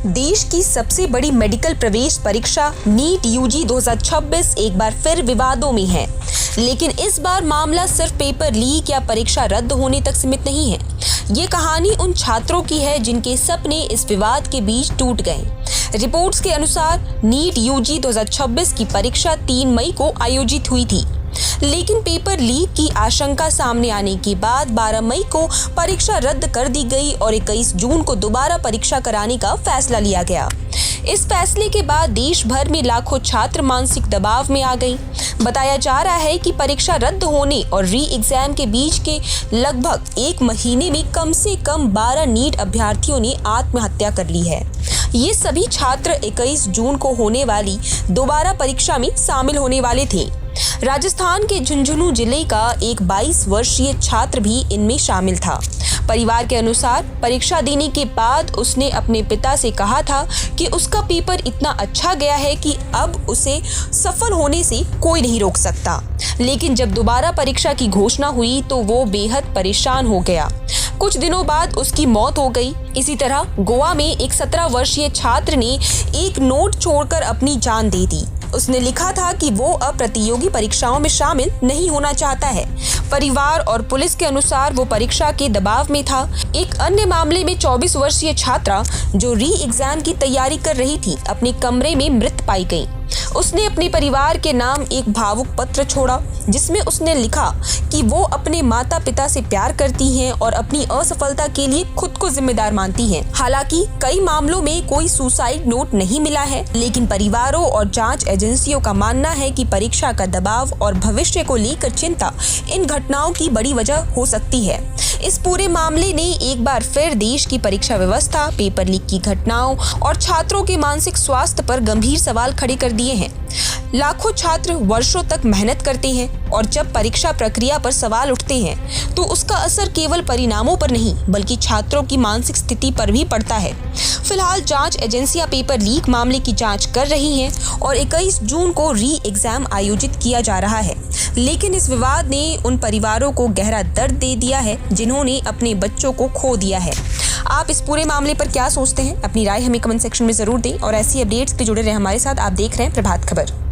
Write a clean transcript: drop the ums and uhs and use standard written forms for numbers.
देश की सबसे बड़ी मेडिकल प्रवेश परीक्षा नीट यूजी 2026 एक बार फिर विवादों में है। लेकिन इस बार मामला सिर्फ पेपर लीक या परीक्षा रद्द होने तक सीमित नहीं है। ये कहानी उन छात्रों की है जिनके सपने इस विवाद के बीच टूट गए। रिपोर्ट्स के अनुसार नीट यूजी 2026 की परीक्षा 3 मई को आयोजित हुई थी, लेकिन पेपर लीक की आशंका सामने आने के बाद 12 मई को परीक्षा रद्द कर दी गई और 21 जून को दोबारा परीक्षा कराने का फैसला लिया गया। इस फैसले के बाद देश भर में लाखों छात्र मानसिक दबाव में आ गए। बताया जा रहा है कि परीक्षा रद्द होने और री एग्जाम के बीच के लगभग 1 महीने में कम से कम 12 नीट अभ्यर्थियों ने आत्महत्या कर ली है। ये सभी छात्र 21 जून को होने वाली दोबारा परीक्षा में शामिल होने वाले थे। राजस्थान के झुंझुनू जिले का एक 22 वर्षीय छात्र भी इनमें शामिल था। परिवार के अनुसार परीक्षा देने के बाद उसने अपने पिता से कहा था कि उसका पेपर इतना अच्छा गया है कि अब उसे सफल होने से कोई नहीं रोक सकता। लेकिन जब दोबारा परीक्षा की घोषणा हुई तो वो बेहद परेशान हो गया। कुछ दिनों बाद उसकी मौत हो गई। इसी तरह गोवा में एक 17 वर्षीय छात्र ने एक नोट छोड़कर अपनी जान दे दी। उसने लिखा था कि वो अब प्रतियोगी परीक्षाओं में शामिल नहीं होना चाहता है। परिवार और पुलिस के अनुसार वो परीक्षा के दबाव में था। एक अन्य मामले में 24 वर्षीय छात्रा जो री एग्जाम की तैयारी कर रही थी, अपने कमरे में मृत पाई गई। उसने अपने परिवार के नाम एक भावुक पत्र छोड़ा, जिसमें उसने लिखा कि वो अपने माता पिता से प्यार करती हैं और अपनी असफलता के लिए खुद को जिम्मेदार मानती हैं। हालांकि कई मामलों में कोई सुसाइड नोट नहीं मिला है, लेकिन परिवारों और जांच एजेंसियों का मानना है कि परीक्षा का दबाव और भविष्य को लेकर चिंता इन घटनाओं की बड़ी वजह हो सकती है। इस पूरे मामले ने एक बार फिर देश की परीक्षा व्यवस्था, पेपर लीक की घटनाओं और छात्रों के मानसिक स्वास्थ्य पर गंभीर सवाल खड़े कर दिए हैं। लाखों छात्र वर्षों तक मेहनत करते हैं और जब परीक्षा प्रक्रिया पर सवाल उठते हैं तो उसका असर केवल परिणामों पर नहीं बल्कि छात्रों की मानसिक स्थिति पर भी पड़ता है। फिलहाल जांच एजेंसियां पेपर लीक मामले की जांच कर रही हैं और 21 जून को री एग्जाम आयोजित किया जा रहा है। लेकिन इस विवाद ने उन परिवारों को गहरा दर्द दे दिया है जिन्होंने अपने बच्चों को खो दिया है। आप इस पूरे मामले पर क्या सोचते हैं? अपनी राय हमें कमेंट सेक्शन में जरूर दें और ऐसी अपडेट्स पे जुड़े रहे हमारे साथ। आप देख रहे हैं प्रभात खबर।